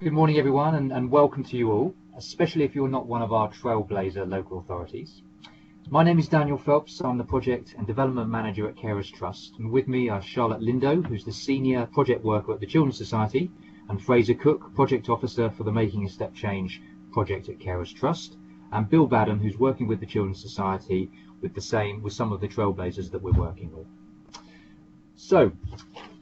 Good morning, everyone, and welcome to you all, especially if you're not one of our trailblazer local authorities. My name is Daniel Phelps. I'm the Project and Development Manager at Carers Trust, and with me are Charlotte Lindo, who's the Senior Project Worker at the Children's Society, and Fraser Cook, Project Officer for the Making a Step Change project at Carers Trust, and Bill Baden, who's working with the Children's Society with some of the trailblazers that we're working with. So,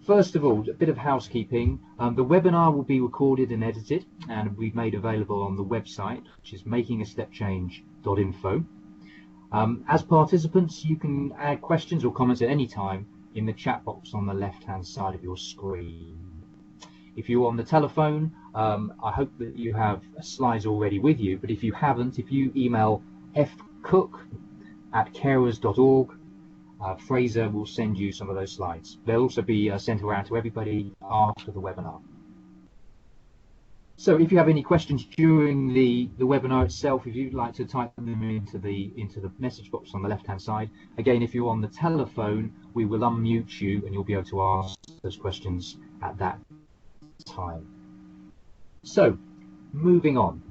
first of all, a bit of housekeeping. The webinar will be recorded and edited and will be made available on the website, which is makingastepchange.info. As participants, you can add questions or comments at any time in the chat box on the left-hand side of your screen. If you're on the telephone, I hope that you have slides already with you, but if you haven't, if you email fcook@carers.org, Fraser will send you some of those slides. They'll also be sent around to everybody after the webinar. So if you have any questions during the webinar itself, if you'd like to type them into the message box on the left hand side. Again, if you're on the telephone, we will unmute you and you'll be able to ask those questions at that time. So moving on.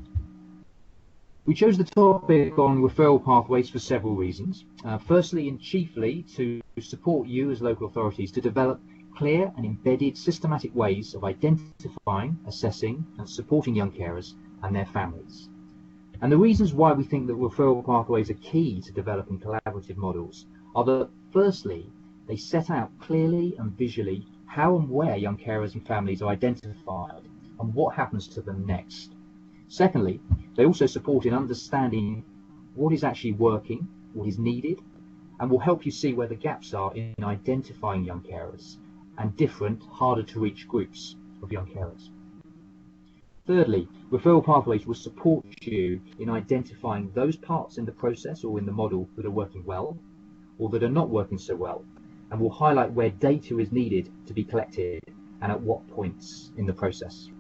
We chose the topic on referral pathways for several reasons. Firstly and chiefly to support you as local authorities to develop clear and embedded systematic ways of identifying, assessing and supporting young carers and their families. And the reasons why we think that referral pathways are key to developing collaborative models are that firstly, they set out clearly and visually how and where young carers and families are identified and what happens to them next. Secondly, they also support in understanding what is actually working, what is needed, and will help you see where the gaps are in identifying young carers and different, harder to reach groups of young carers. Thirdly, referral pathways will support you in identifying those parts in the process or in the model that are working well or that are not working so well, and will highlight where data is needed to be collected and at what points in the process.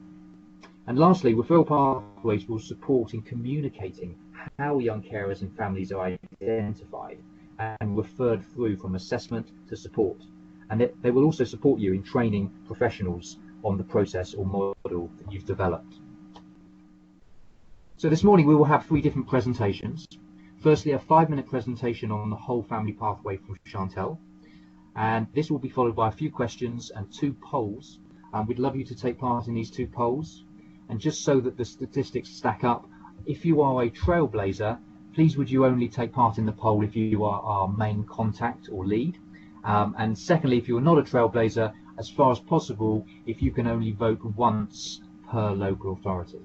And lastly, referral pathways will support in communicating how young carers and families are identified and referred through from assessment to support. And they will also support you in training professionals on the process or model that you've developed. So this morning we will have 3 different presentations. Firstly, a 5-minute presentation on the whole family pathway from Chantel. And this will be followed by a few questions and 2 polls. We'd love you to take part in these 2 polls. And just so that the statistics stack up, if you are a trailblazer, please would you only take part in the poll if you are our main contact or lead. And secondly, if you're not a trailblazer, as far as possible, if you can only vote once per local authority.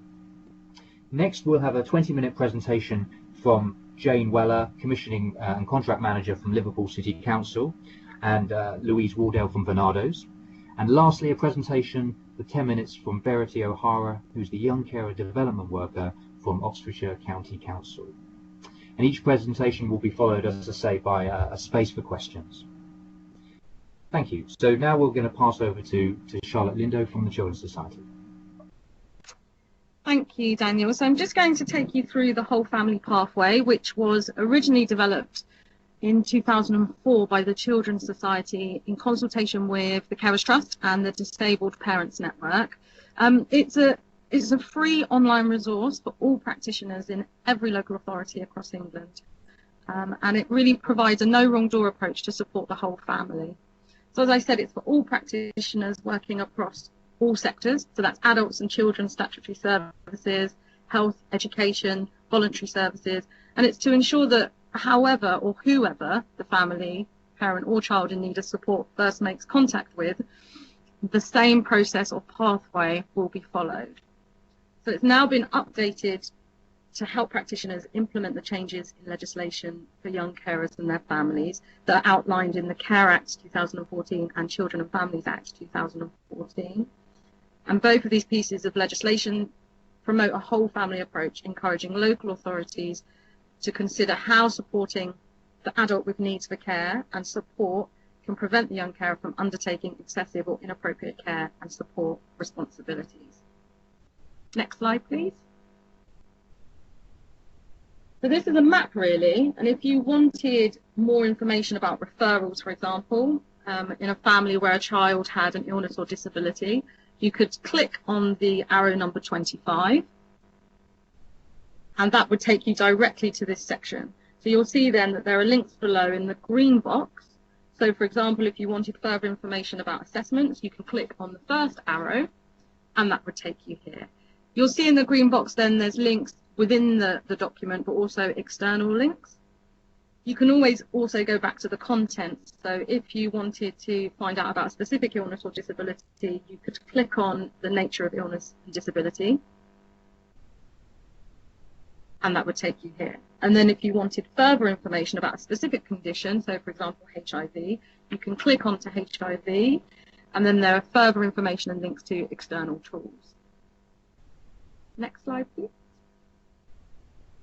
Next, we'll have a 20-minute presentation from Jane Weller, Commissioning and Contract Manager from Liverpool City Council, and Louise Wardell from Bernardo's. And lastly, a presentation for 10 minutes from Verity O'Hara, who's the Young Carer Development Worker from Oxfordshire County Council. And each presentation will be followed, as I say, by a space for questions. Thank you. So now we're going to pass over to Charlotte Lindo from the Children's Society. Thank you, Daniel. So I'm just going to take you through the whole family pathway, which was originally developed in 2004 by the Children's Society in consultation with the Carers Trust and the Disabled Parents Network. It's a free online resource for all practitioners in every local authority across England. And it really provides a no wrong door approach to support the whole family. So as I said, it's for all practitioners working across all sectors. So that's adults and children's statutory services, health, education, voluntary services. And it's to ensure that however or whoever the family, parent or child in need of support first makes contact with, the same process or pathway will be followed. So it's now been updated to help practitioners implement the changes in legislation for young carers and their families that are outlined in the Care Act 2014 and Children and Families Act 2014. And both of these pieces of legislation promote a whole family approach, encouraging local authorities to consider how supporting the adult with needs for care and support can prevent the young carer from undertaking excessive or inappropriate care and support responsibilities. Next slide, please. So this is a map really, and if you wanted more information about referrals, for example, in a family where a child had an illness or disability, you could click on the arrow number 25, and that would take you directly to this section. So you'll see then that there are links below in the green box. So for example, if you wanted further information about assessments, you can click on the first arrow, and that would take you here. You'll see in the green box then there's links within the document, but also external links. You can always also go back to the contents. So if you wanted to find out about a specific illness or disability, you could click on the nature of illness and disability, and that would take you here. And then if you wanted further information about a specific condition, so for example HIV, you can click onto HIV, and then there are further information and links to external tools. Next slide, please.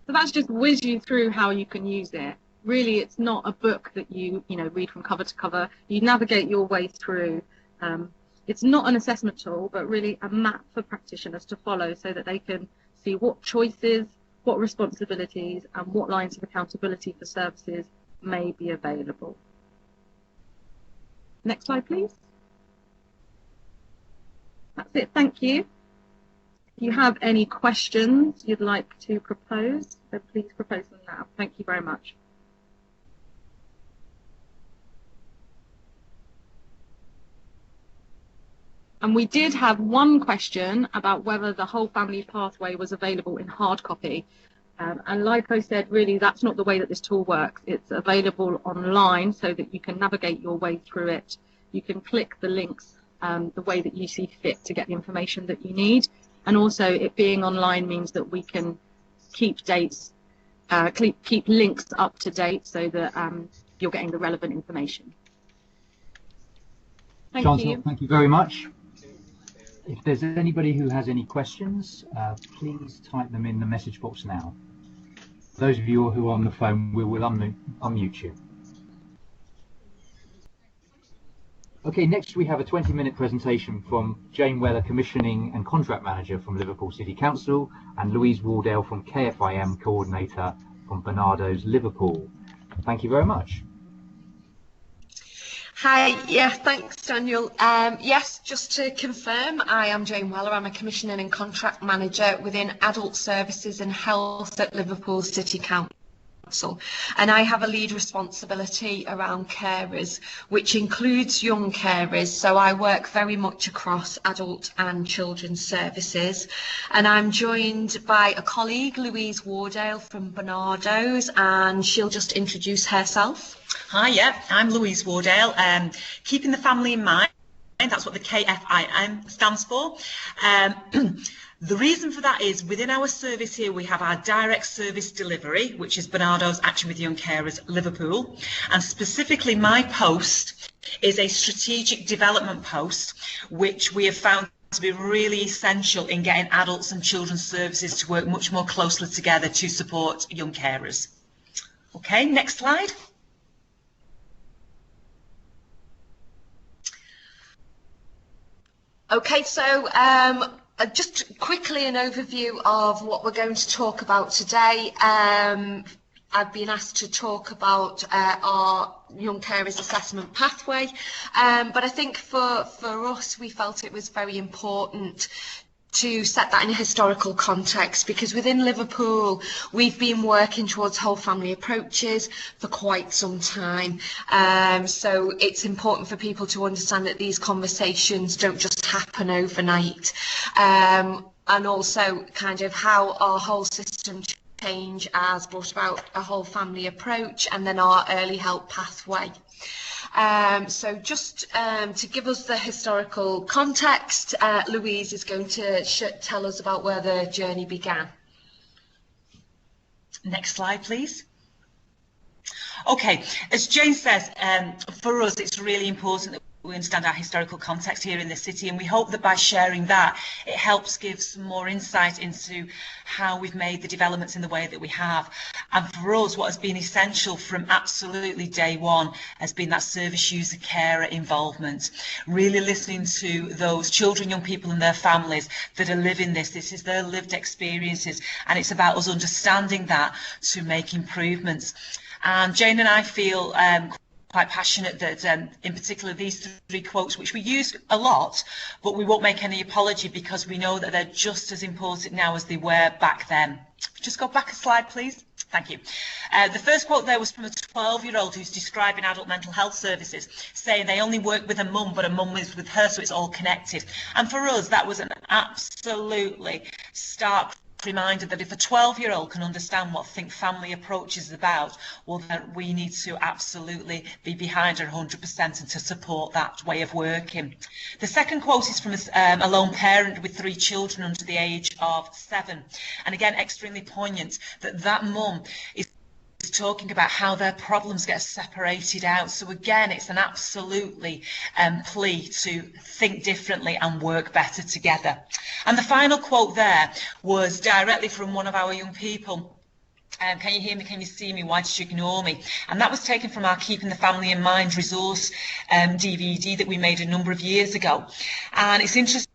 So that's just whiz you through how you can use it. Really, it's not a book that you read from cover to cover. You navigate your way through. It's not an assessment tool, but really a map for practitioners to follow so that they can see what choices, what responsibilities, and what lines of accountability for services may be available. Next slide, please. That's it. Thank you. If you have any questions you'd like to propose, then please propose them now. Thank you very much. And we did have one question about whether the whole family pathway was available in hard copy. And like I said, really, that's not the way that this tool works. It's available online so that you can navigate your way through it. You can click the links the way that you see fit to get the information that you need. And also, it being online means that we can keep dates, keep links up to date so that you're getting the relevant information. Thank you. Thank you very much. If there's anybody who has any questions, please type them in the message box now. Those of you who are on the phone, we will unmute you. Okay, next we have a 20-minute presentation from Jane Weller, Commissioning and Contract Manager from Liverpool City Council, and Louise Wardale from KFIM, Coordinator from Barnardo's Liverpool. Thank you very much. Hi, yeah, thanks, Daniel. Yes, just to confirm, I am Jane Weller. I'm a Commissioning and Contract Manager within Adult Services and Health at Liverpool City Council. And I have a lead responsibility around carers, which includes young carers. So I work very much across adult and children's services. And I'm joined by a colleague, Louise Wardale from Barnardo's, and she'll just introduce herself. Hi, yeah, I'm Louise Wardale. Keeping the family in mind, that's what the KFIM stands for. The reason for that is within our service here, we have our direct service delivery, which is Barnardo's Action with Young Carers Liverpool. And specifically my post is a strategic development post, which we have found to be really essential in getting adults and children's services to work much more closely together to support young carers. Okay, next slide. Okay, so just quickly an overview of what we're going to talk about today. I've been asked to talk about our young carers assessment pathway, but I think for us we felt it was very important to set that in a historical context, because within Liverpool we've been working towards whole family approaches for quite some time, so it's important for people to understand that these conversations don't just happen overnight, and also kind of how our whole system change has brought about a whole family approach and then our early help pathway. So just to give us the historical context, Louise is going to tell us about where the journey began. Next slide, please. Okay, as Jane says, for us it's really important that we understand our historical context here in the city, and we hope that by sharing that it helps give some more insight into how we've made the developments in the way that we have. And for us, what has been essential from absolutely day one has been that service user carer involvement, really listening to those children, young people and their families that are living this. This is their lived experiences, and it's about us understanding that to make improvements. And Jane and I feel quite passionate that in particular these three quotes, which we use a lot, but we won't make any apology because we know that they're just as important now as they were back then. Just go back a slide, please. Thank you. The first quote there was from a 12-year-old who's describing adult mental health services, saying they only work with a mum, but a mum is with her, so it's all connected. And for us, that was an absolutely stark reminder that if a 12-year-old can understand what Think Family approach is about, well, then we need to absolutely be behind her 100% and to support that way of working. The second quote is from a lone parent with 3 children under the age of 7. And again, extremely poignant that mum is talking about how their problems get separated out. So again, it's an absolutely plea to think differently and work better together. And the final quote there was directly from one of our young people. Can you hear me? Can you see me? Why did you ignore me? And that was taken from our Keeping the Family in Mind resource DVD that we made a number of years ago. And it's interesting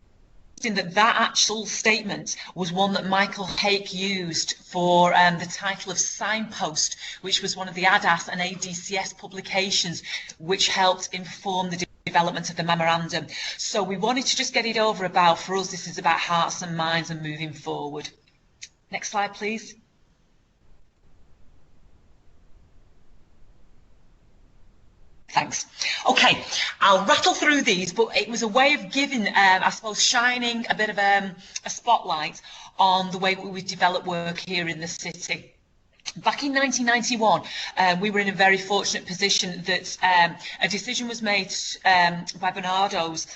that actual statement was one that Michael Hake used for the title of Signpost, which was one of the ADAS and ADCS publications which helped inform the development of the memorandum. So we wanted to just get it over about, for us, this is about hearts and minds and moving forward. Next slide, please. Thanks. Okay, I'll rattle through these, but it was a way of giving, I suppose, shining a bit of a spotlight on the way we develop work here in the city. Back in 1991, we were in a very fortunate position that a decision was made by Barnardo's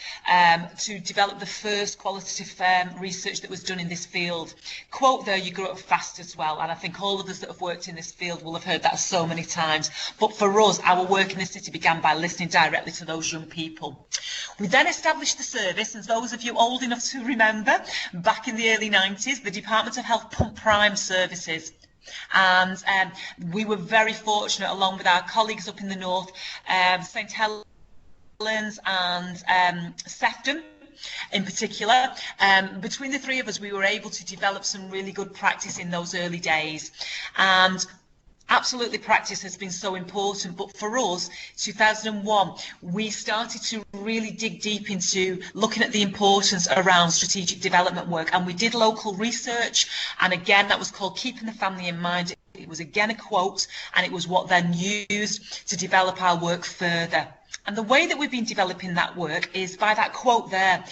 to develop the first qualitative research that was done in this field. Quote there, you grow up fast as well, and I think all of us that have worked in this field will have heard that so many times. But for us, our work in the city began by listening directly to those young people. We then established the service, and those of you old enough to remember, back in the early 90s, the Department of Health pumped prime services. And we were very fortunate, along with our colleagues up in the north, St Helens and Sefton in particular. Between the three of us, we were able to develop some really good practice in those early days. And absolutely, practice has been so important, but for us, 2001, we started to really dig deep into looking at the importance around strategic development work, and we did local research, and again, that was called Keeping the Family in Mind. It was again a quote, and it was what then used to develop our work further. And the way that we've been developing that work is by that quote there,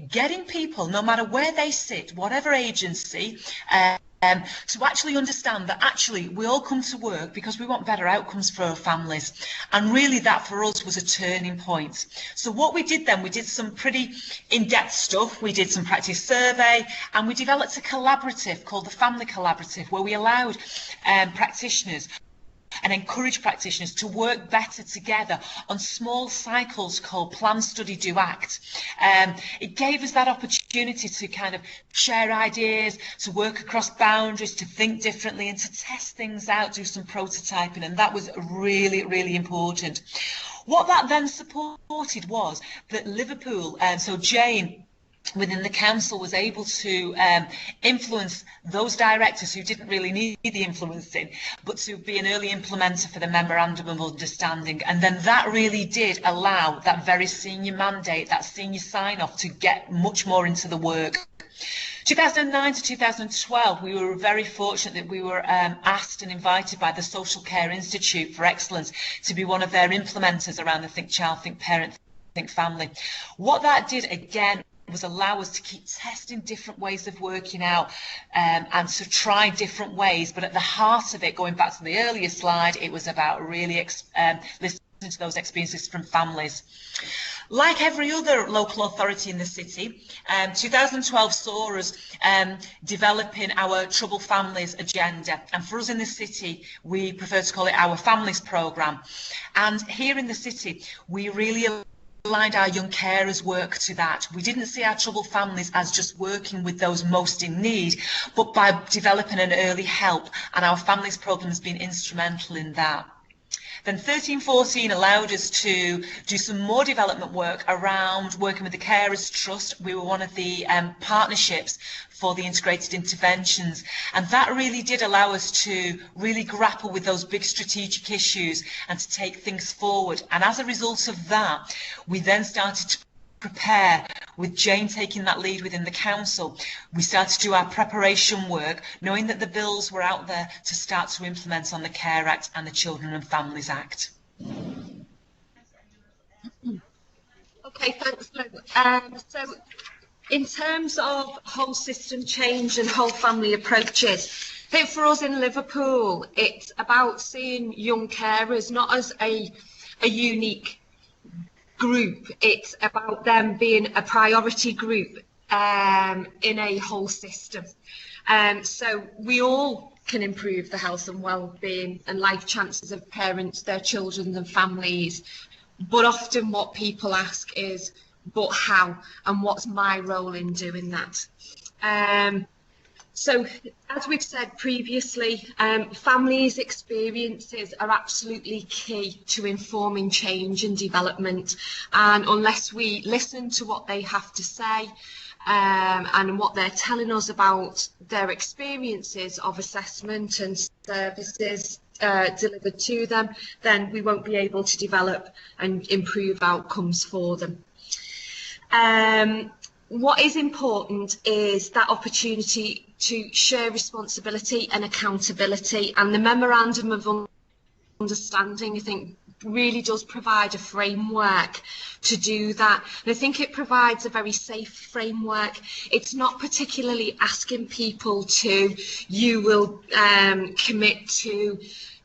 getting people, no matter where they sit, whatever agency, to actually understand that actually we all come to work because we want better outcomes for our families. And really that for us was a turning point. So what we did then, we did some pretty in-depth stuff. We did some practice survey, and we developed a collaborative called the Family Collaborative, where we allowed practitioners and encourage practitioners to work better together on small cycles called Plan, Study, Do, Act. It gave us that opportunity to kind of share ideas, to work across boundaries, to think differently and to test things out, do some prototyping, and that was really, really important. What that then supported was that Liverpool, so Jane, within the council, was able to influence those directors who didn't really need the influencing, but to be an early implementer for the Memorandum of Understanding. And then that really did allow that very senior mandate, that senior sign-off, to get much more into the work. 2009 to 2012, we were very fortunate that we were asked and invited by the Social Care Institute for Excellence to be one of their implementers around the Think Child, Think Parent, Think Family. What that did, again, was allow us to keep testing different ways of working out and to try different ways. But at the heart of it, going back to the earlier slide, it was about really listening to those experiences from families. Like every other local authority in the city, 2012 saw us developing our Troubled Families agenda. And for us in the city, we prefer to call it our Families Programme. And here in the city, we really aligned our young carers work to that. We didn't see our troubled families as just working with those most in need, but by developing an early help, and our families programme has been instrumental in that. Then 13-14 allowed us to do some more development work around working with the Carers Trust. We were one of the partnerships for the integrated interventions, and that really did allow us to really grapple with those big strategic issues and to take things forward. And as a result of that, we then started to prepare, with Jane taking that lead within the council. We started to do our preparation work, knowing that the bills were out there to start to implement on the Care Act and the Children and Families Act. Okay, thanks, Lou. So in terms of whole system change and whole family approaches, I think for us in Liverpool, it's about seeing young carers not as a unique group. It's about them being a priority group in a whole system. So we all can improve the health and well-being and life chances of parents, their children and families. But often what people ask is, but how, and what's my role in doing that? So as we've said previously, families' experiences are absolutely key to informing change and development, and unless we listen to what they have to say and what they're telling us about their experiences of assessment and services delivered to them, then we won't be able to develop and improve outcomes for them. What is important is that opportunity to share responsibility and accountability, and the Memorandum of Understanding, I think, really does provide a framework to do that. And I think it provides a very safe framework. It's not particularly asking people to, you will commit to,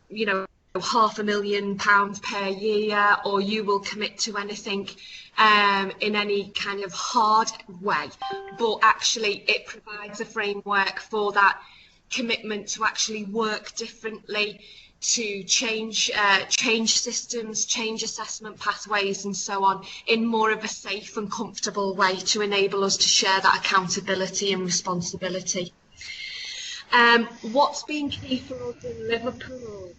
you know, £500,000 per year, or you will commit to anything in any kind of hard way, but actually it provides a framework for that commitment to actually work differently, to change systems, change assessment pathways and so on in more of a safe and comfortable way to enable us to share that accountability and responsibility. What's been key for us in Liverpool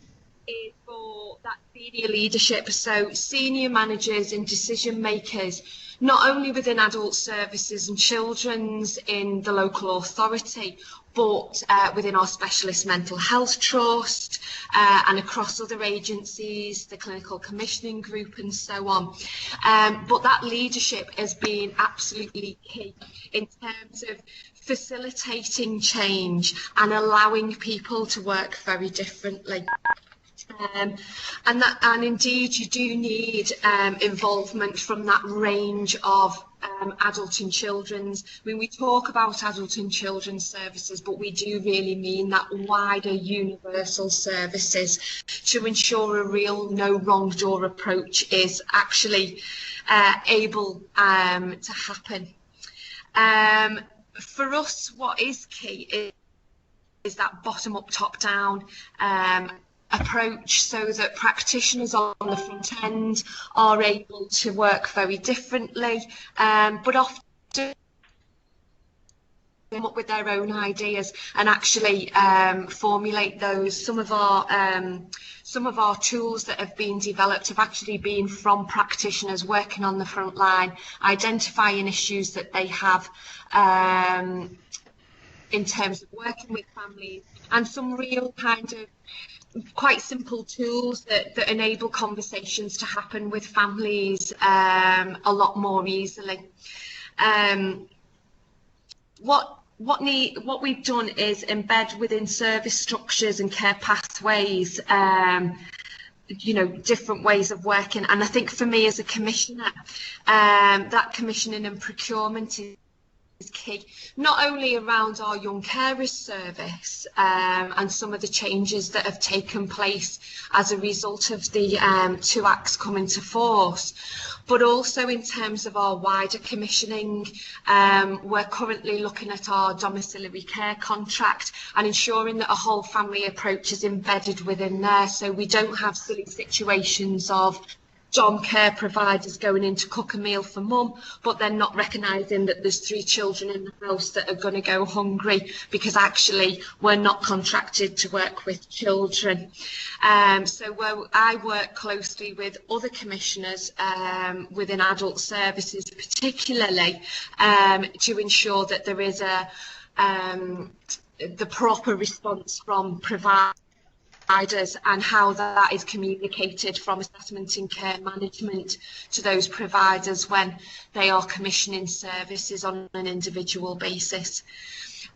is for that senior leadership, so senior managers and decision makers, not only within adult services and children's in the local authority, but within our specialist mental health trust and across other agencies, the clinical commissioning group and so on. But that leadership has been absolutely key in terms of facilitating change and allowing people to work very differently. And indeed you do need involvement from that range of adult and children's. I mean, we talk about adult and children's services, but we do really mean that wider universal services to ensure a real no wrong door approach is actually able to happen. For us, what is key is that bottom up, top down approach, so that practitioners on the front end are able to work very differently, but often come up with their own ideas and actually formulate those. Some of our tools that have been developed have actually been from practitioners working on the front line, identifying issues that they have in terms of working with families, and some real kind of quite simple tools that enable conversations to happen with families a lot more easily. What we've done is embed within service structures and care pathways you know, different ways of working, and I think for me as a commissioner, that commissioning and procurement is key, not only around our young carers service and some of the changes that have taken place as a result of the 2 acts coming to force, but also in terms of our wider commissioning. We're currently looking at our domiciliary care contract and ensuring that a whole family approach is embedded within there, so we don't have silly situations of dom care providers going in to cook a meal for mum, but then not recognising that there's 3 children in the house that are going to go hungry because actually we're not contracted to work with children. So I work closely with other commissioners within adult services, particularly to ensure that there is the proper response from providers and how that is communicated from assessment and care management to those providers when they are commissioning services on an individual basis.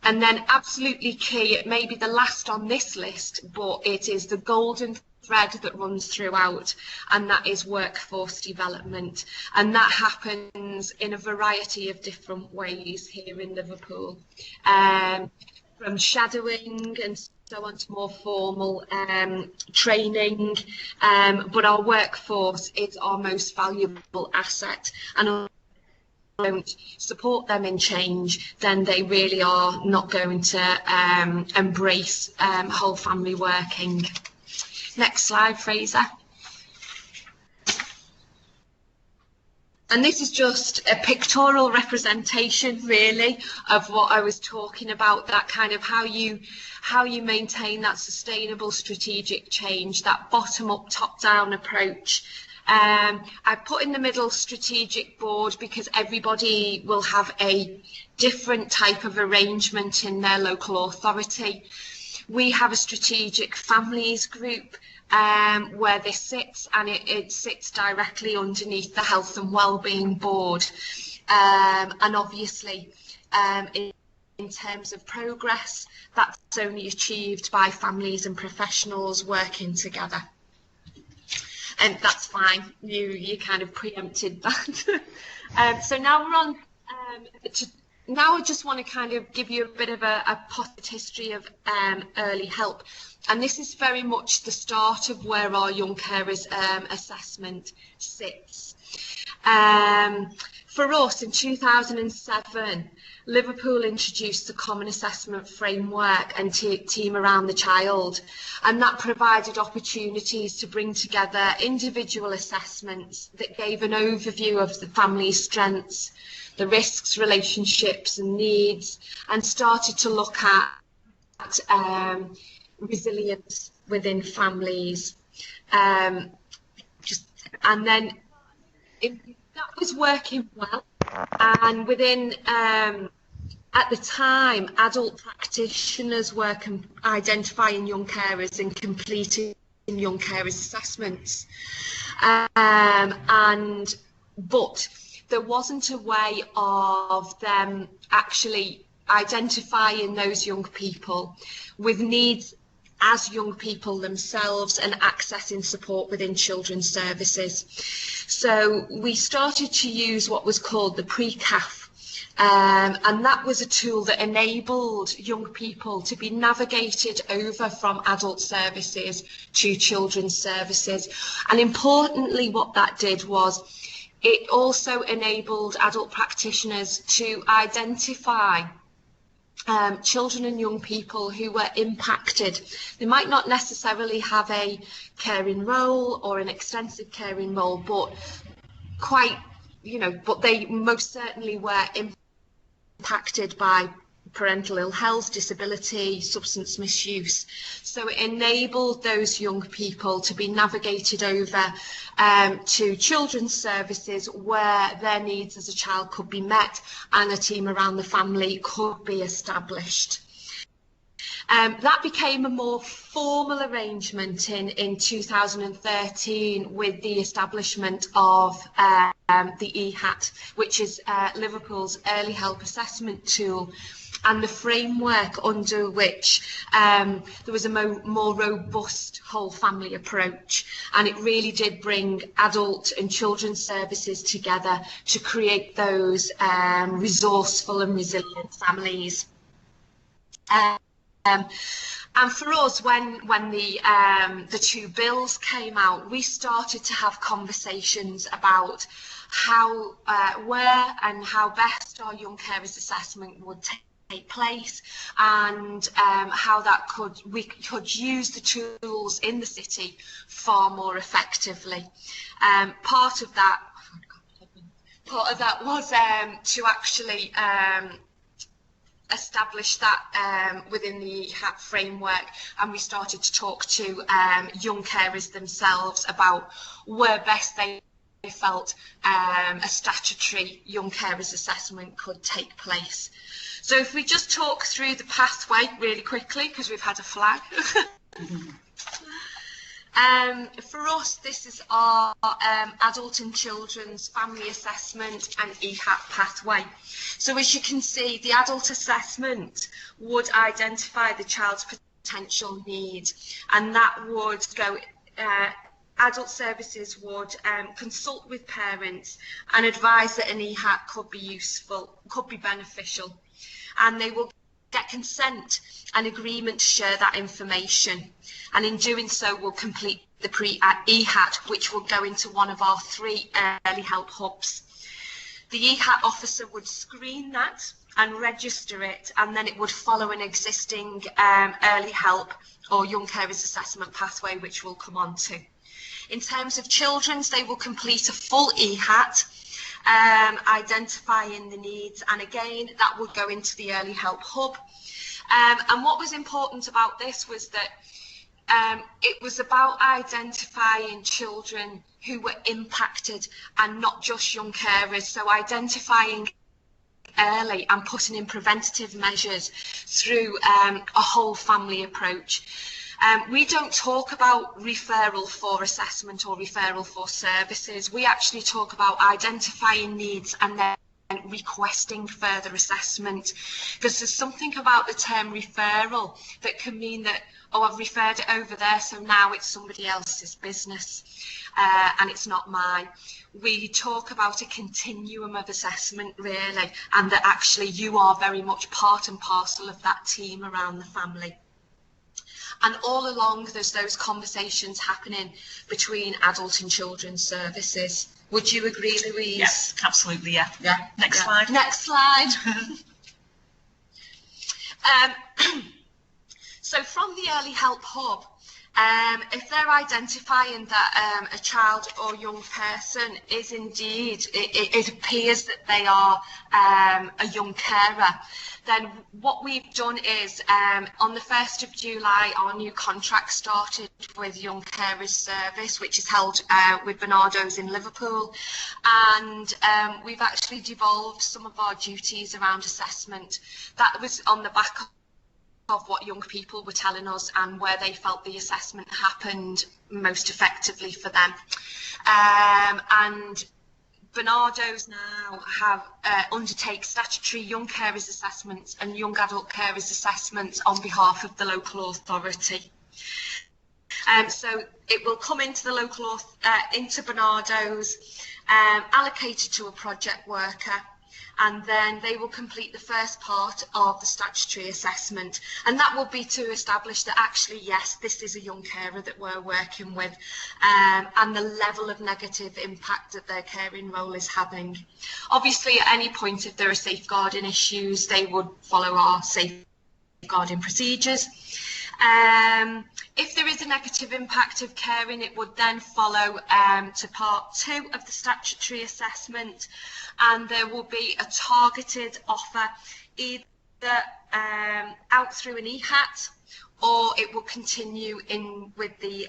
And then absolutely key, it may be the last on this list, but it is the golden thread that runs throughout, and that is workforce development. And that happens in a variety of different ways here in Liverpool. From shadowing and so on to more formal training, but our workforce is our most valuable asset, and if we don't support them in change, then they really are not going to embrace whole family working. Next slide, Fraser. And this is just a pictorial representation, really, of what I was talking about, that kind of how you maintain that sustainable strategic change, that bottom-up, top-down approach. I put in the middle strategic board because everybody will have a different type of arrangement in their local authority. We have a strategic families group where this sits, and it sits directly underneath the health and wellbeing board. And obviously, in terms of progress, that's only achieved by families and professionals working together. And that's fine, you kind of preempted that. So now we're on now I just want to kind of give you a bit of a potted history of early help. And this is very much the start of where our young carers assessment sits. For us, in 2007, Liverpool introduced the Common Assessment Framework and Team Around the Child, and that provided opportunities to bring together individual assessments that gave an overview of the family's strengths, the risks, relationships and needs, and started to look at resilience within families. And then that was working well, and within at the time, adult practitioners were identifying young carers and completing young carers assessments, but there wasn't a way of them actually identifying those young people with needs as young people themselves and accessing support within children's services. So we started to use what was called the pre-CAF, and that was a tool that enabled young people to be navigated over from adult services to children's services. And importantly, what that did was it also enabled adult practitioners to identify children and young people who were impacted. They might not necessarily have a caring role or an extensive caring role, but but they most certainly were impacted by parental ill health, disability, substance misuse. So it enabled those young people to be navigated over to children's services where their needs as a child could be met and a team around the family could be established. That became a more formal arrangement in 2013 with the establishment of the EHAT, which is Liverpool's early help assessment tool, and the framework under which there was a more robust whole family approach, and it really did bring adult and children's services together to create those resourceful and resilient families. And for us, when the two bills came out, we started to have conversations about how, where and how best our young carers assessment would take place, and how we could use the tools in the city far more effectively. Part of that was to actually establish that within the EHAT framework, and we started to talk to young carers themselves about where best they felt a statutory young carers assessment could take place. So if we just talk through the pathway really quickly, because we've had a flag. For us, this is our adult and children's family assessment and EHAT pathway. So as you can see, the adult assessment would identify the child's potential needs, and that would go, adult services would consult with parents and advise that an EHAT could be useful, could be beneficial, and they will get consent and agreement to share that information, and in doing so will complete the EHAT, which will go into one of our 3 early help hubs. The EHAT officer would screen that and register it, and then it would follow an existing early help or young carers assessment pathway, which we'll come on to. In terms of children's, they will complete a full EHAT, identifying the needs, and again that would go into the early help hub. And what was important about this was that it was about identifying children who were impacted and not just young carers, so identifying early and putting in preventative measures through a whole family approach. We don't talk about referral for assessment or referral for services. We actually talk about identifying needs and then requesting further assessment, because there's something about the term referral that can mean that, oh, I've referred it over there, so now it's somebody else's business and it's not mine. We talk about a continuum of assessment, really, and that actually you are very much part and parcel of that team around the family. And all along, there's those conversations happening between adult and children's services. Would you agree, Louise? Yes, absolutely, yeah. Next Yeah. slide. Next slide. So from the early help hub, if they're identifying that a child or young person is indeed, it appears that they are a young carer, then what we've done is on the 1st of July, our new contract started with Young Carers Service, which is held with Bernardo's in Liverpool, and we've actually devolved some of our duties around assessment. That was on the back of what young people were telling us and where they felt the assessment happened most effectively for them. And Bernardo's now have undertake statutory young carers assessments and young adult carers assessments on behalf of the local authority. So it will come into the local into Bernardo's, allocated to a project worker, and then they will complete the first part of the statutory assessment, and that will be to establish that actually, yes, this is a young carer that we're working with, and the level of negative impact that their caring role is having. Obviously, at any point, if there are safeguarding issues, they would follow our safeguarding procedures. If there is a negative impact of caring, it would then follow to part 2 of the statutory assessment, and there will be a targeted offer either out through an EHAT, or it will continue in with the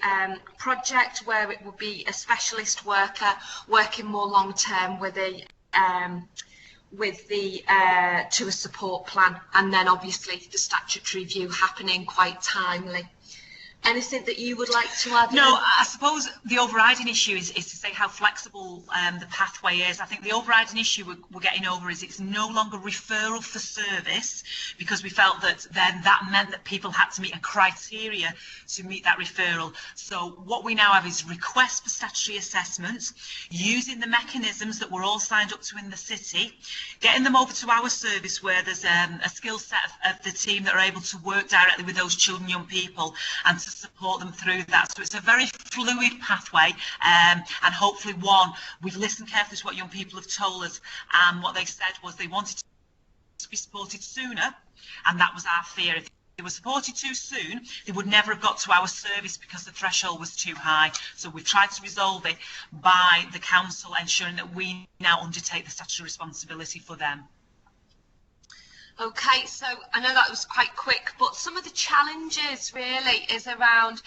project, where it will be a specialist worker working more long term with a to a support plan, and then obviously the statutory review happening quite timely. Anything that you would like to add? No, I suppose the overriding issue is to say how flexible the pathway is. I think the overriding issue we're getting over is it's no longer referral for service, because we felt that then that meant that people had to meet a criteria to meet that referral. So what we now have is requests for statutory assessments, using the mechanisms that we're all signed up to in the city, getting them over to our service where there's a skill set of the team that are able to work directly with those children, young people, and to support them through that. So it's a very fluid pathway, and hopefully we've listened carefully to what young people have told us, and what they said was they wanted to be supported sooner, and that was our fear. If they were supported too soon, they would never have got to our service because the threshold was too high. So we've tried to resolve it by the council ensuring that we now undertake the statutory responsibility for them. Okay, so I know that was quite quick, but some of the challenges really is around,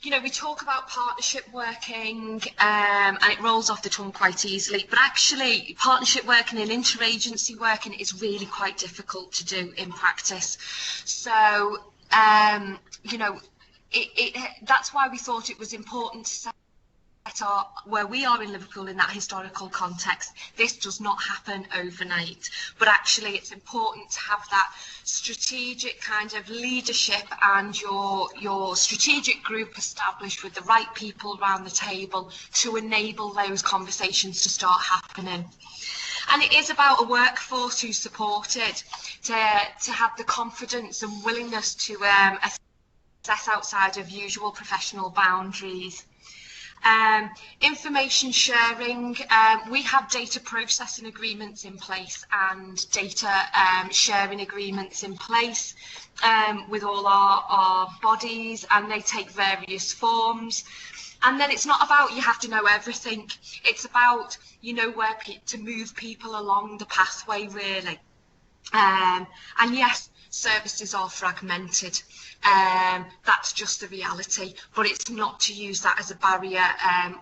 you know, we talk about partnership working and it rolls off the tongue quite easily, but actually partnership working and interagency working is really quite difficult to do in practice. So, you know, that's why we thought it was important to set where we are in Liverpool in that historical context. This does not happen overnight, but actually it's important to have that strategic kind of leadership and your strategic group established with the right people around the table to enable those conversations to start happening. And it is about a workforce who's supported to have the confidence and willingness to assess outside of usual professional boundaries. Information sharing, we have data processing agreements in place and data sharing agreements in place with all our bodies, and they take various forms. And then it's not about you have to know everything, it's about you know where to move people along the pathway really. And yes, services are fragmented. That's just the reality, but it's not to use that as a barrier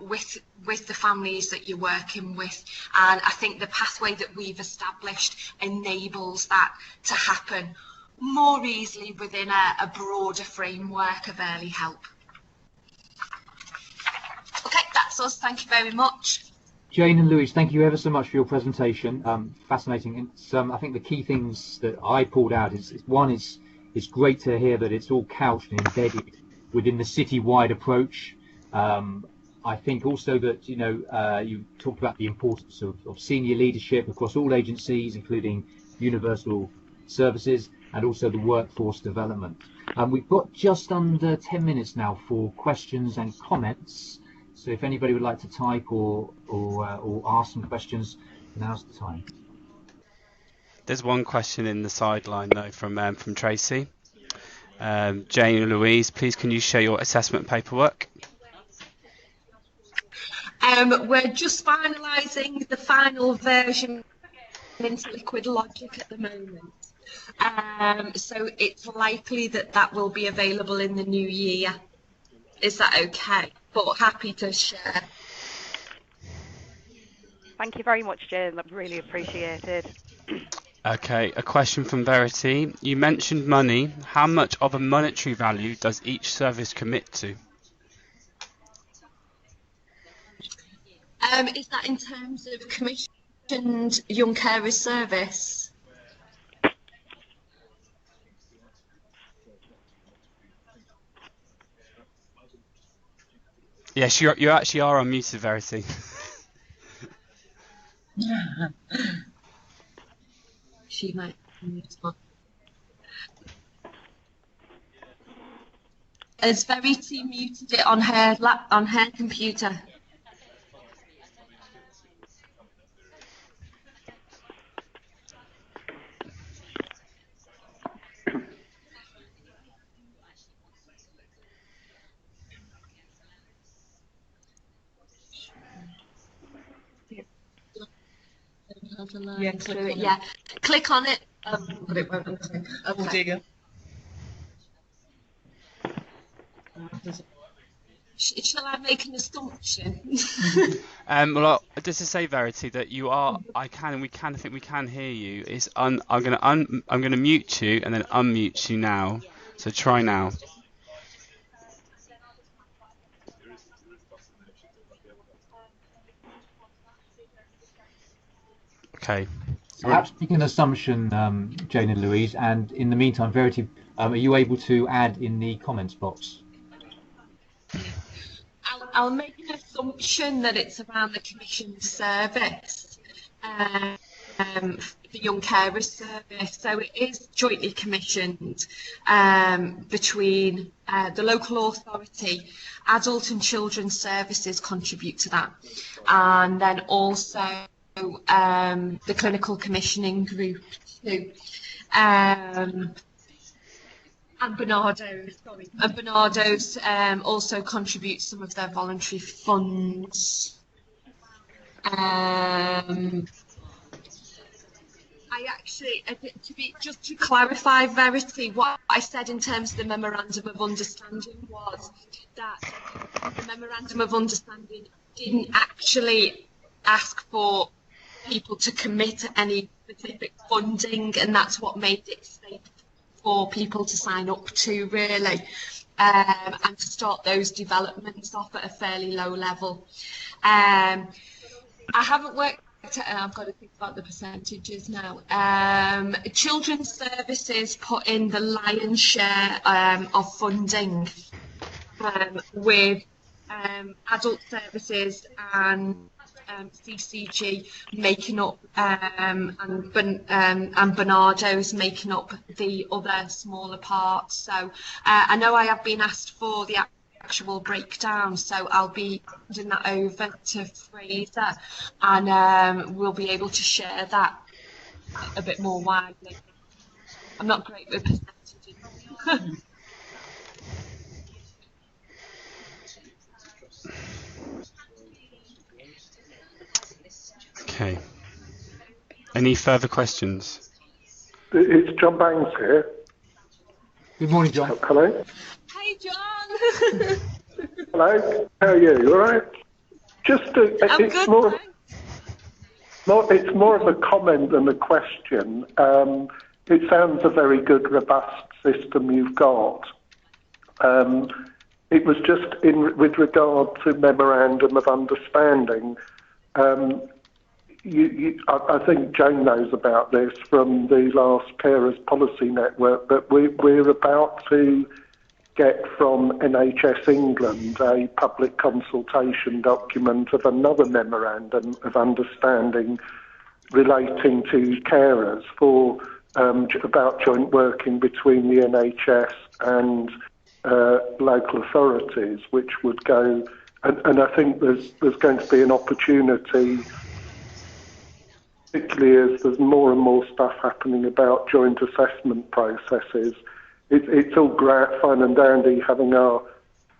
with the families that you're working with. And I think the pathway that we've established enables that to happen more easily within a broader framework of early help. Okay, that's us. Thank you very much. Jane and Louise, thank you ever so much for your presentation. Fascinating. It's, I think the key things that I pulled out is one is it's great to hear that it's all couched and embedded within the city-wide approach. I think also that, you know, you talked about the importance of senior leadership across all agencies, including universal services, and also the workforce development. We've got just under 10 minutes now for questions and comments. So if anybody would like to type or ask some questions, now's the time. There's one question in the sideline though from Tracy. Jane and Louise, please can you share your assessment paperwork? We're just finalising the final version into Liquid Logic at the moment. So it's likely that will be available in the new year. Is that okay? But happy to share. Thank you very much, Jane. That's really appreciated. Okay, a question from Verity. You mentioned money. How much of a monetary value does each service commit to? Is that in terms of commissioned young carers service? Yes, you actually are unmuted, Verity. She might mute on. Has Verity muted it on her computer? Yeah, click on it. But it won't unclick. Okay. Shall I make an assumption? Well, just to say, Verity, that you are, I think we can hear you. I'm gonna mute you and then unmute you now. So try now. Okay. Perhaps make an assumption, Jane and Louise, and in the meantime, Verity, are you able to add in the comments box? I'll make an assumption that it's around the commissioned service, the young carers service. So it is jointly commissioned between the local authority, adult and children's services contribute to that, and then also the clinical commissioning group too. And Bernardo's also contribute some of their voluntary funds. I actually, just to clarify, Verity, what I said in terms of the memorandum of understanding was that the memorandum of understanding didn't actually ask for people to commit any specific funding, and that's what made it safe for people to sign up to, really, and to start those developments off at a fairly low level. I haven't worked, and I've got to think about the percentages now. Children's Services put in the lion's share of funding, with Adult Services and CCG making up, and Bernardo's making up the other smaller parts. So I know I have been asked for the actual breakdown, so I'll be sending that over to Fraser, and we'll be able to share that a bit more widely. I'm not great with percentages. Okay. Any further questions? It's John Banks here. Good morning, John. Hello. Hey, John. Hello. How are you? You all right? I'm good. It's more of a comment than a question. It sounds a very good, robust system you've got. It was just with regard to memorandum of understanding. I think Jane knows about this from the last Carers Policy Network, but we're about to get from NHS England a public consultation document of another memorandum of understanding relating to carers for about joint working between the NHS and local authorities, which would go, and I think there's going to be an opportunity, particularly as there's more and more stuff happening about joint assessment processes. It's all great, fun and dandy having our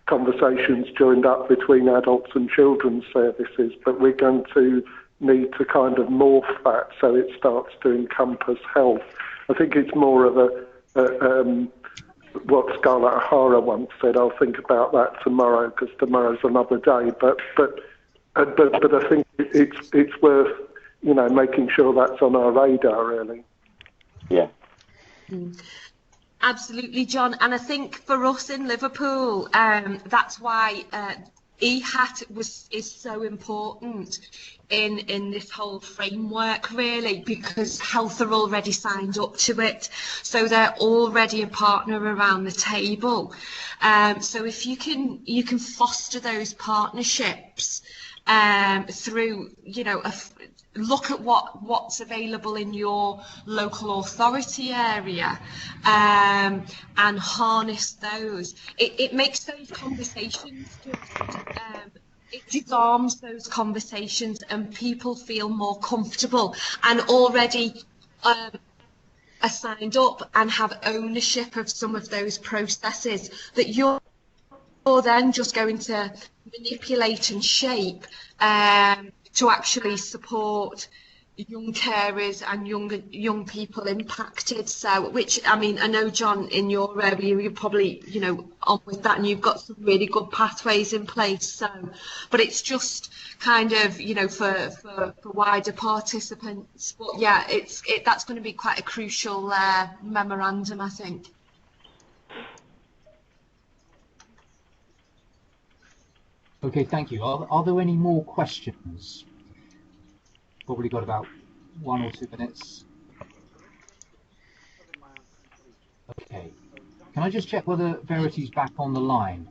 conversations joined up between adults and children's services, but we're going to need to kind of morph that so it starts to encompass health. I think it's more of what Scarlett O'Hara once said, I'll think about that tomorrow because tomorrow's another day, but I think it's worth, making sure that's on our radar, really. Yeah. Absolutely, John. And I think for us in Liverpool, that's why EHAT is so important in this whole framework, really, because Health are already signed up to it. So they're already a partner around the table. So if you can foster those partnerships through, look at what's available in your local authority area, and harness those. It makes those conversations it disarms those conversations, and people feel more comfortable and already are signed up and have ownership of some of those processes that you're then just going to manipulate and shape to actually support young carers and young people impacted. So, which, I mean, I know, John, in your area, you're probably, on with that, and you've got some really good pathways in place. So, but it's just kind of, for wider participants. But yeah, that's going to be quite a crucial memorandum, I think. Okay, thank you. Are there any more questions? Probably got about 1 or 2 minutes. Okay. Can I just check whether Verity's back on the line?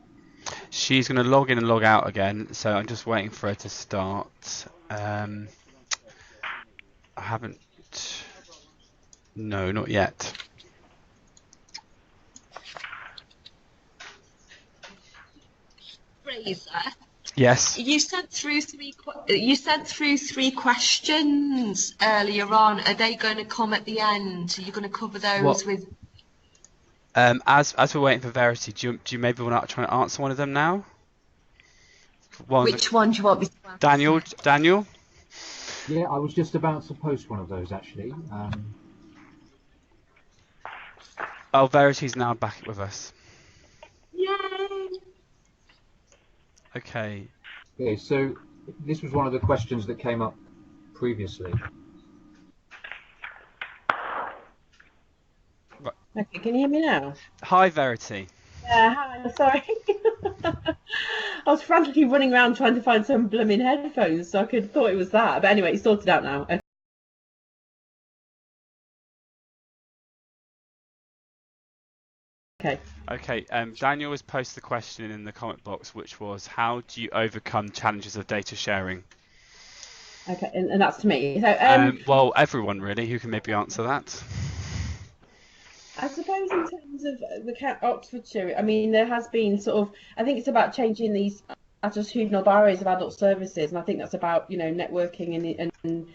She's going to log in and log out again, so I'm just waiting for her to start. I haven't... No, not yet. Fraser, Yes. You sent through three questions earlier on. Are they going to come at the end? Are you going to cover those with? As we're waiting for Verity, do you maybe want to try and answer one of them now? Which one do you want me to answer? Daniel? Yeah, I was just about to post one of those actually. Oh, Verity's now back with us. Yay! Okay. Okay, so this was one of the questions that came up previously. Okay, can you hear me now? Hi, Verity. Yeah, hi, sorry. I was frantically running around trying to find some blooming headphones so I thought it was that. But anyway, it's sorted out now. Okay. Okay, Daniel has posted the question in the comment box, which was, how do you overcome challenges of data sharing? Okay, and that's to me. So, well, everyone really, who can maybe answer that. I suppose in terms of the Oxfordshire, I mean, there has been sort of, I think it's about changing these attitudinal barriers of adult services, and I think that's about, you know, networking and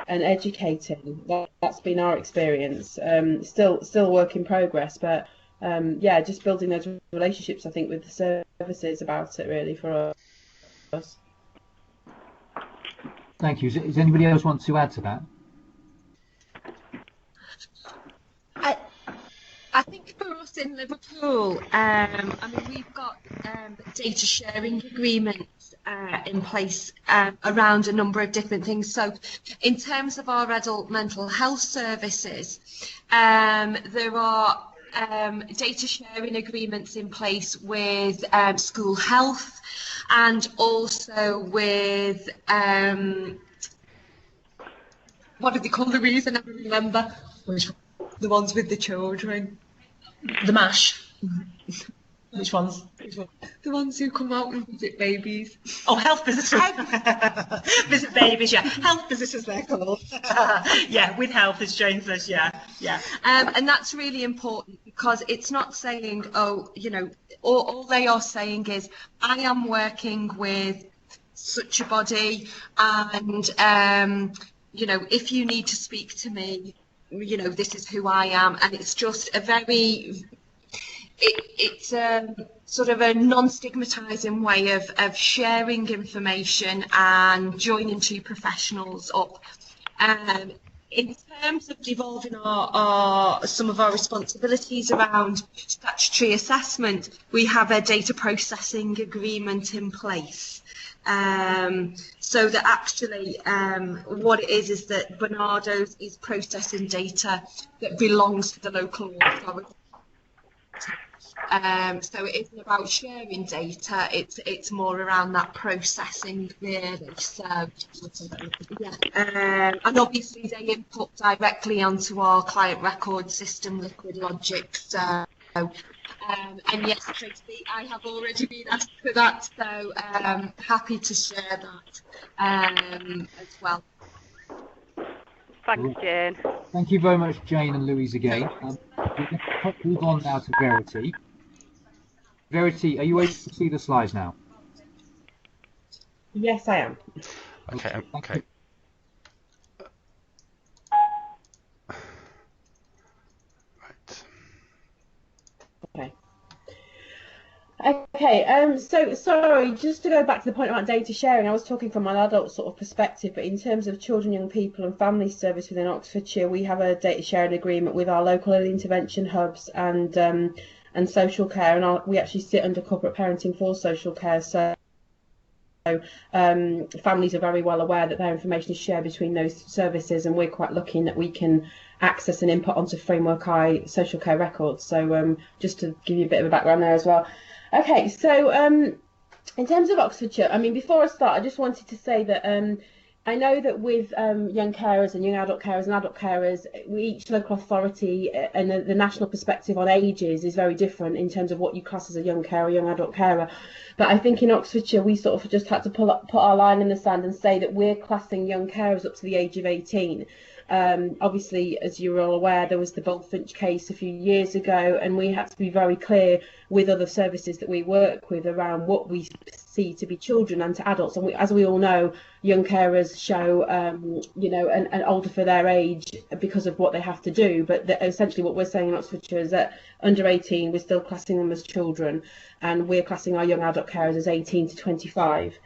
educating. That's been our experience. Still work in progress, but yeah, just building those relationships, I think, with the services about it really for us. Thank you. Does anybody else want to add to that? I think for us in Liverpool, I mean, we've got data sharing agreements in place around a number of different things. So in terms of our adult mental health services, there are data sharing agreements in place with school health and also with, what do they call the reason? I never remember. The ones with the children. The MASH. Which ones? The ones who come out and visit babies. Oh, health visitors. Visit babies, yeah. Health visitors, they're called. Yeah, with health, as Jane says, yeah. And that's really important because it's not saying, oh, you know, all they are saying is, I am working with such a body and, you know, if you need to speak to me, you know, this is who I am, and it's just a very, it's sort of a non-stigmatizing way of sharing information and joining two professionals up. In terms of devolving some of our responsibilities around statutory assessment, we have a data processing agreement in place. So that actually what it is that Barnardo's is processing data that belongs to the local authority. So it isn't about sharing data, it's more around that processing really. So yeah, and obviously they input directly onto our client record system, Liquid Logic. So and yes, Tracy, I have already been asked for that, so happy to share that as well. Thanks, Jane. Thank you very much, Jane and Louise again. We're going to move on now to Verity. Verity, are you able to see the slides now? Yes, I am. Okay. Okay. Okay, so sorry, just to go back to the point about data sharing, I was talking from an adult sort of perspective, but in terms of children, young people and family service within Oxfordshire, we have a data sharing agreement with our local early intervention hubs and social care, and we actually sit under corporate parenting for social care, so families are very well aware that their information is shared between those services, and we're quite lucky in that we can access and input onto Framework I social care records. So just to give you a bit of a background there as well. Okay, so in terms of Oxfordshire, I mean, before I start, I just wanted to say that I know that with young carers and young adult carers, each local authority and the national perspective on ages is very different in terms of what you class as a young carer, young adult carer. But I think in Oxfordshire, we sort of just had to put our line in the sand and say that we're classing young carers up to the age of 18. Obviously, as you're all aware, there was the Bullfinch case a few years ago, and we had to be very clear with other services that we work with around what we see to be children and to adults. And as we all know, young carers show, and older for their age because of what they have to do. But essentially what we're saying in Oxfordshire is that under 18, we're still classing them as children, and we're classing our young adult carers as 18 to 25.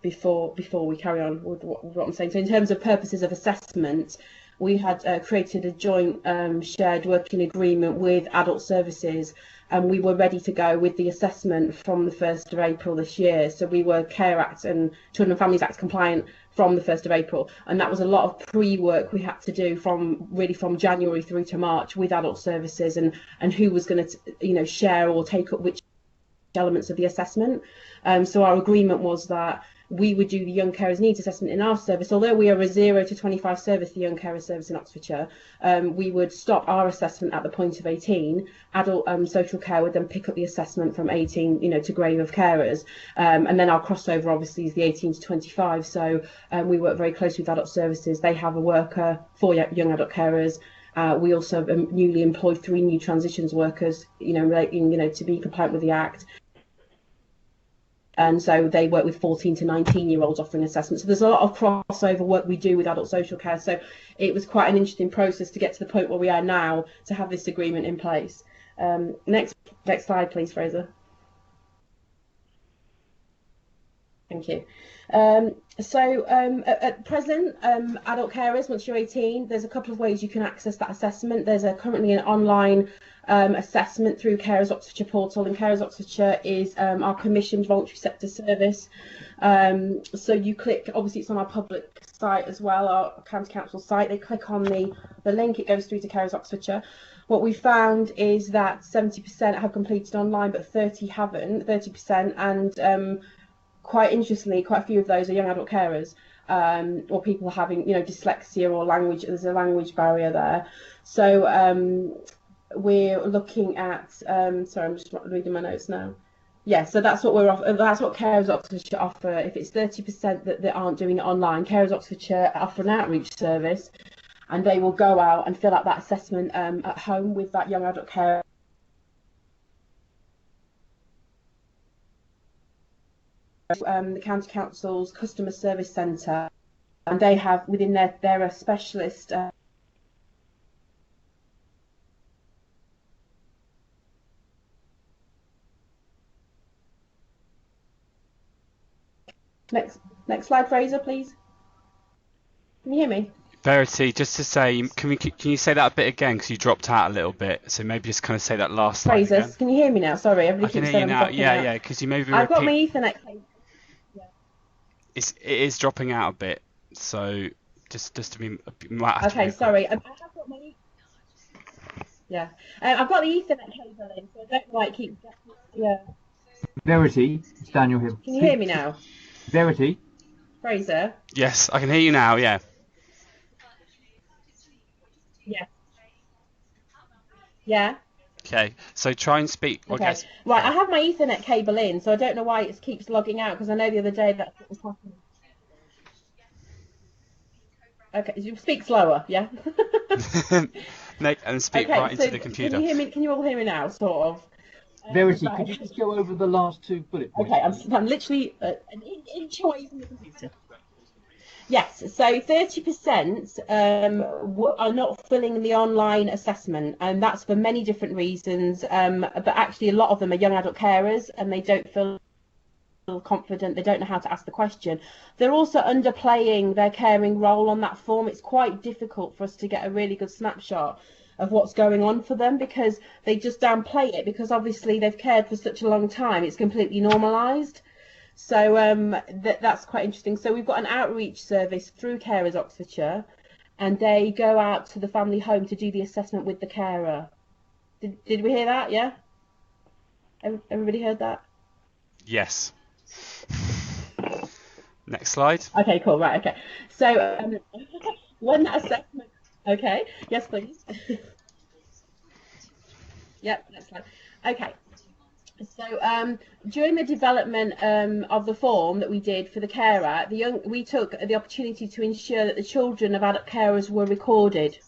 Before we carry on with what I'm saying. So in terms of purposes of assessment, we had created a joint shared working agreement with adult services, and we were ready to go with the assessment from the 1st of April this year. So we were Care Act and Children and Families Act compliant from the 1st of April, and that was a lot of pre-work we had to do from January through to March with adult services, and who was going to share or take up which elements of the assessment. So our agreement was that we would do the young carers needs assessment in our service. Although we are a 0 to 25 service, the young carer service in Oxfordshire, we would stop our assessment at the point of 18. Adult social care would then pick up the assessment from 18, to grade of carers, and then our crossover obviously is the 18 to 25. So we work very closely with adult services. They have a worker for young adult carers. We also newly employed 3 new transitions workers, to be compliant with the Act. And so they work with 14 to 19-year-olds offering assessments. So there's a lot of crossover work we do with adult social care. So it was quite an interesting process to get to the point where we are now to have this agreement in place. Next slide, please, Fraser. Thank you. At present, adult carers, once you're 18, there's a couple of ways you can access that assessment. There's currently an online assessment through Carers Oxfordshire portal, and Carers Oxfordshire is our commissioned voluntary sector service. So you click, obviously it's on our public site as well, our county council site. They click on the link, it goes through to Carers Oxfordshire. What we found is that 70% have completed online, but 30%, and quite interestingly, quite a few of those are young adult carers, or people having, dyslexia or language. There's a language barrier there. So we're looking at. Sorry, I'm just reading my notes now. Yeah, so that's what that's what Carers Oxfordshire offer. If it's 30% that aren't doing it online, Carers Oxfordshire offer an outreach service, and they will go out and fill out that assessment at home with that young adult carer. The county council's customer service centre, and they have within they're a specialist next slide, Fraser, please. Can you hear me? Verity, just to say, can you say that a bit again, because you dropped out a little bit, so maybe just kind of say that last slide Fraser, again. can you hear me now? Sorry, everybody I can keeps hear you saying now. I'm Yeah, because you maybe I've got my repeat. Ethernet cable. It is dropping out a bit, so just to be. Might have Okay, to sorry. I have got my. Yeah, I've got the Ethernet cable in, so I don't know why it keeps. Yeah. Verity, it's Daniel here. Can you hear me now? Verity. Fraser. Yes, I can hear you now. Yeah. Yeah. Yeah. Okay, so try and speak. Okay. Yes. Right, I have my Ethernet cable in, so I don't know why it keeps logging out, because I know the other day that's what was happening. Okay, you speak slower, yeah? And speak right into the computer. Can you hear me? Can you all hear me now, sort of? Verity, Right. could you just go over the last 2 bullet points? Okay, I'm literally an inch away from the computer. Yes, so 30% are not filling the online assessment, and that's for many different reasons. But actually, a lot of them are young adult carers, and they don't feel confident. They don't know how to ask the question. They're also underplaying their caring role on that form. It's quite difficult for us to get a really good snapshot of what's going on for them, because they just downplay it, because obviously they've cared for such a long time. It's completely normalised. So that's quite interesting. So we've got an outreach service through Carers Oxfordshire, and they go out to the family home to do the assessment with the carer. Did we hear that? Yeah? Everybody heard that? Yes. Next slide. Okay, cool. Right, okay. So when that assessment... Okay, yes, please. Yep, next slide. Okay. So during the development of the form that we did for the carer, we took the opportunity to ensure that the children of adult carers were recorded.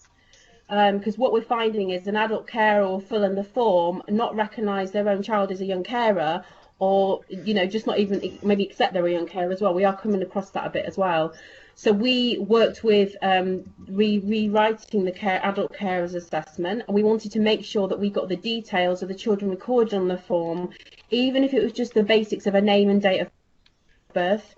Because what we're finding is an adult carer will fill in the form, not recognise their own child as a young carer, or just not even maybe accept they're a young carer as well. We are coming across that a bit as well. So we worked with rewriting the adult carers assessment, and we wanted to make sure that we got the details of the children recorded on the form, even if it was just the basics of a name and date of birth.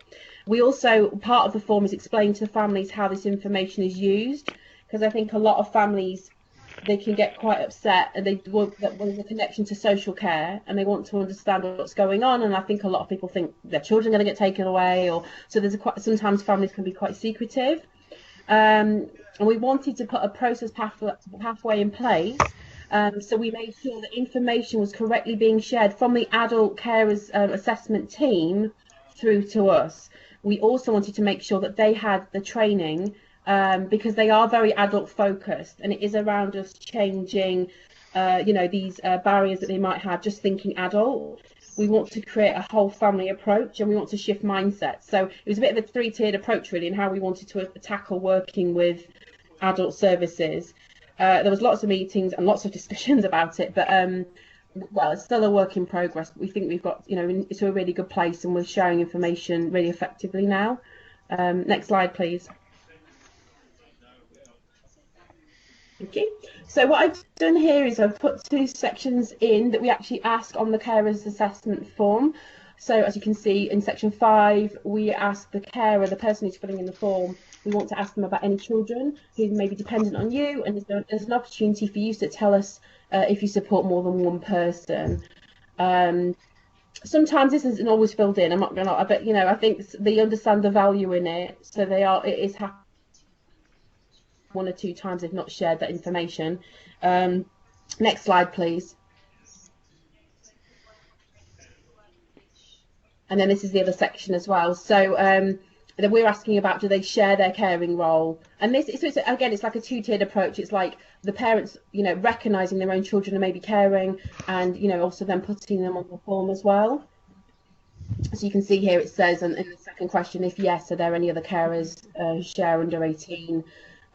We also, part of the form is explaining to the families how this information is used, because I think a lot of families, they can get quite upset and they want that there's a connection to social care and they want to understand what's going on, and I think a lot of people think their children are going to get taken away, or so sometimes families can be quite secretive, and we wanted to put a process pathway in place, so we made sure that information was correctly being shared from the adult carers assessment team through to us. We also wanted to make sure that they had the training, because they are very adult focused, and it is around us changing these barriers that they might have just thinking adult. We want to create a whole family approach, and we want to shift mindsets. So it was a bit of a three-tiered approach really in how we wanted to tackle working with adult services. There was lots of meetings and lots of discussions about it, but well, it's still a work in progress. But we think we've got into a really good place, and we're sharing information really effectively now. Next slide, please. Thank you. So what I've done here is I've put two sections in that we actually ask on the carers assessment form. So as you can see in section 5, we ask the carer, the person who's filling in the form, we want to ask them about any children who may be dependent on you, and there's an opportunity for you to tell us if you support more than one person. Sometimes this isn't always filled in, I'm not going to lie, but I think they understand the value in it, so it is happy. One or two times they've not shared that information. Next slide, please. And then this is the other section as well. So then we're asking about, do they share their caring role? And again, it's like a two-tiered approach. It's like the parents, recognising their own children and maybe caring, and also then putting them on the form as well. So you can see here it says in the second question, if yes, are there any other carers who share under 18?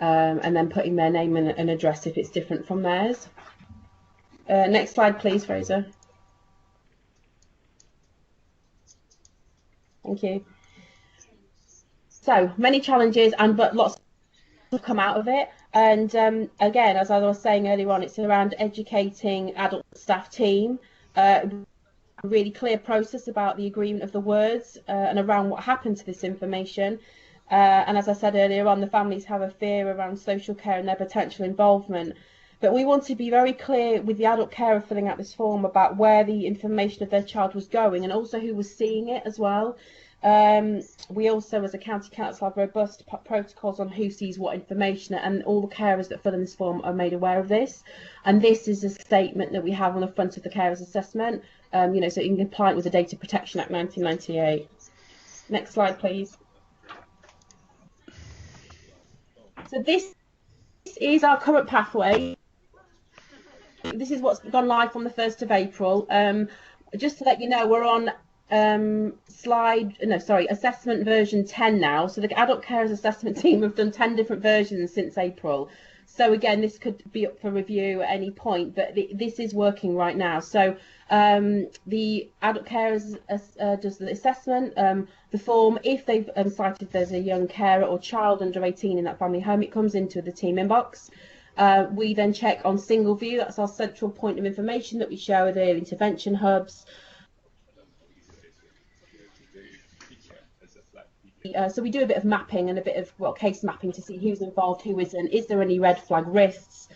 And then putting their name and address if it's different from theirs. Next slide, please, Fraser. Thank you. So many challenges, but lots have come out of it. And again, as I was saying earlier on, it's around educating adult staff team, a really clear process about the agreement of the words and around what happened to this information. And as I said earlier on, the families have a fear around social care and their potential involvement. But we want to be very clear with the adult carer filling out this form about where the information of their child was going, and also who was seeing it as well. We also, as a county council, have robust protocols on who sees what information, and all the carers that fill in this form are made aware of this. And this is a statement that we have on the front of the carers assessment, so in compliance with the Data Protection Act 1998. Next slide, please. So this is our current pathway. This is what's gone live from the 1st of April. Just to let you know, we're on assessment version 10 now. So the adult carers assessment team have done 10 different versions since April. So again, this could be up for review at any point, but this is working right now. So the adult carers does the assessment, the form. If they've cited there's a young carer or child under 18 in that family home, it comes into the team inbox. We then check on single view. That's our central point of information that we share with the intervention hubs. So we do a bit of mapping and a bit of case mapping to see who's involved, who isn't. Is there any red flag risks?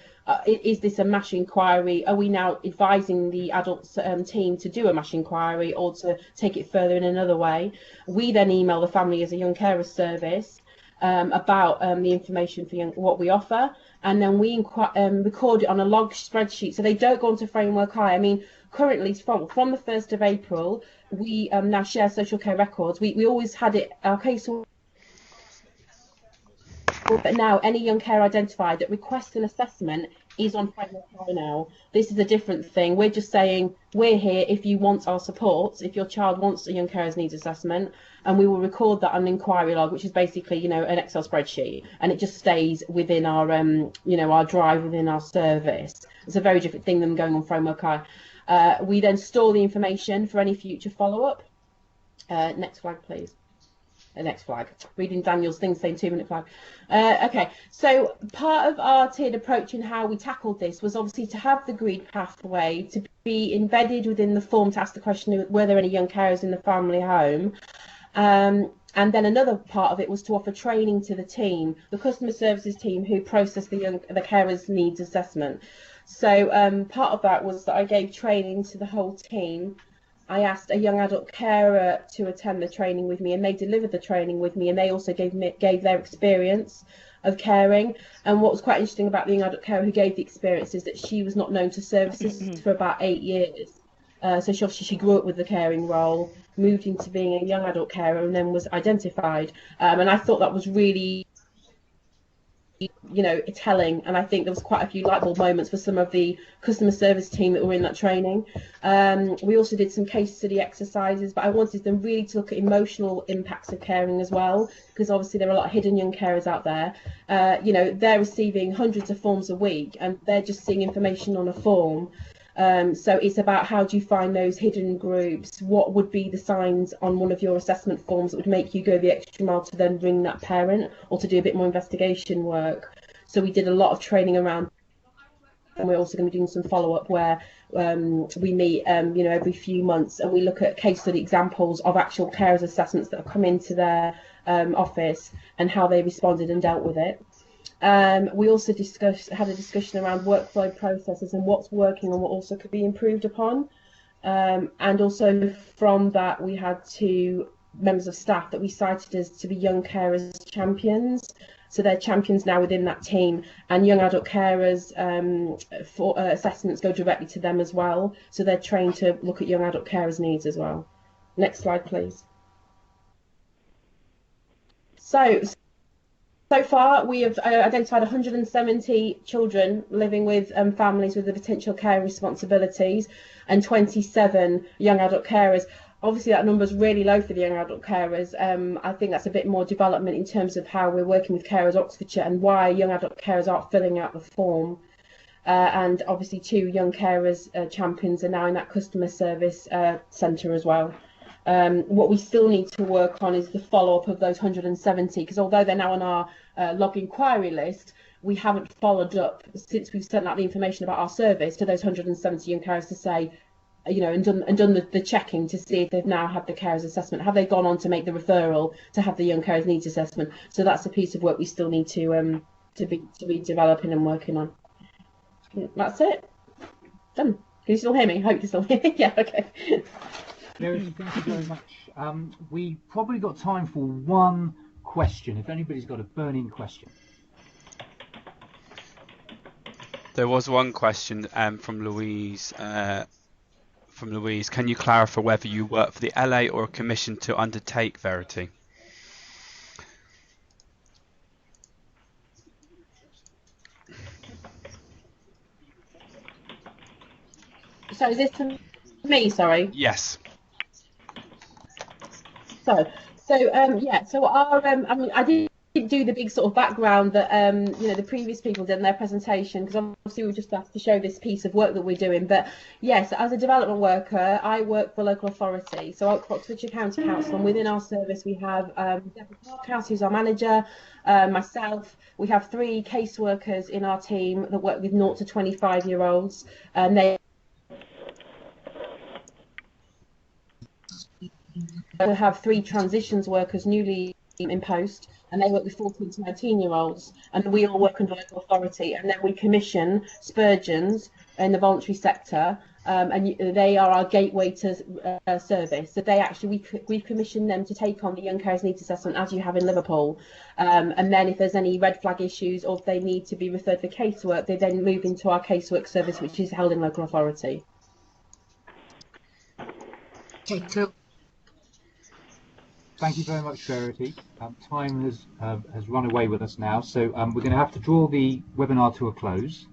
Is this a MASH inquiry? Are we now advising the adult team to do a MASH inquiry or to take it further in another way? We then email the family as a young carer service about the information for what we offer, and then we record it on a log spreadsheet, so they don't go onto Framework I. I mean, currently from the 1st of April, we now share social care records. We always had it, our case, but now any young carer identified that requests an assessment is on framework now. This is a different thing. We're just saying we're here if you want our support, if your child wants a young carers needs assessment, and we will record that on an inquiry log, which is basically, you know, an Excel spreadsheet, and it just stays within our, you know, our drive within our service. It's a very different thing than going on framework I. We then store the information for any future follow-up. Next flag, please. Next flag. Reading Daniel's thing saying 2-minute flag. Okay, so part of our tiered approach in how we tackled this was obviously to have the agreed pathway to be embedded within the form to ask the question, were there any young carers in the family home? And then another part of it was to offer training to the team, the customer services team who processed the carers needs assessment. So part of that was that I gave training to the whole team. I asked a young adult carer to attend the training with me, and they delivered the training with me, and they also gave their experience of caring. And what was quite interesting about the young adult carer who gave the experience is that she was not known to services for about 8 years. So she grew up with the caring role, moved into being a young adult carer, and then was identified. And I thought that was really, you know, telling. And I think there was quite a few light bulb moments for some of the customer service team that were in that training. We also did some case study exercises, but I wanted them really to look at emotional impacts of caring as well, because obviously there are a lot of hidden young carers out there. You know, they're receiving hundreds of forms a week, and they're just seeing information on a form. So it's about how do you find those hidden groups? What would be the signs on one of your assessment forms that would make you go the extra mile to then ring that parent or to do a bit more investigation work? So we did a lot of training around, and we're also going to be doing some follow-up where we meet, you know, every few months, and we look at case study examples of actual carers assessments that have come into their office and how they responded and dealt with it. We also had a discussion around workflow processes and what's working and what also could be improved upon. And also from that, we had 2 members of staff that we cited as to be young carers champions. So they're champions now within that team, and young adult carers for assessments go directly to them as well. So they're trained to look at young adult carers' needs as well. Next slide, please. So far, we have identified 170 children living with families with the potential care responsibilities and 27 young adult carers. Obviously, that number is really low for the young adult carers. I think that's a bit more development in terms of how we're working with Carers Oxfordshire and why young adult carers aren't filling out the form. And obviously 2 young carers champions are now in that customer service centre as well. What we still need to work on is the follow-up of those 170, because although they're now on our log inquiry list, we haven't followed up since we've sent out the information about our service to those 170 young carers to say, you know, and done the checking to see if they've now had the carers assessment. Have they gone on to make the referral to have the young carers needs assessment? So that's a piece of work we still need to be developing and working on. That's it. Done. Can you still hear me? I hope you still hear me. Yeah. Okay. Verity, thank you very much. We probably got time for one question. If anybody's got a burning question. There was one question from Louise. Can you clarify whether you work for the LA or a commission to undertake Verity? So is this to me? Sorry. Yes. So our I mean, I didn't do the big sort of background that you know, the previous people did in their presentation, because obviously we were just asked to show this piece of work that we're doing. But yes, as a development worker, I work for local authority, so Oxfordshire County Council, and within our service we have Deborah Parkhouse, who's our manager, myself. We have 3 caseworkers in our team that work with 0 to 25-year-olds, and they have 3 transitions workers newly in post, and they work with 14 to 19-year-olds, and we all work under local authority. And then we commission Spurgeons in the voluntary sector, and they are our gateway to service. So they actually, we've commissioned them to take on the young carers needs assessment, as you have in Liverpool. And then if there's any red flag issues or if they need to be referred for casework, they then move into our casework service, which is held in local authority. Okay, cool. Thank you very much, Verity. Time has run away with us now, so we're going to have to draw the webinar to a close.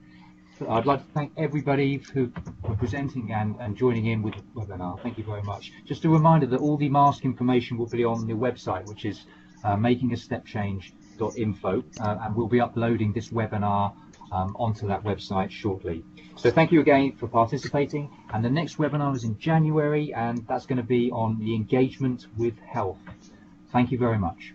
I'd like to thank everybody for presenting and joining in with the webinar. Thank you very much. Just a reminder that all the mask information will be on the website, which is makingastepchange.info, and we'll be uploading this webinar onto that website shortly. So thank you again for participating, and the next webinar is in January, and that's going to be on the engagement with health. Thank you very much.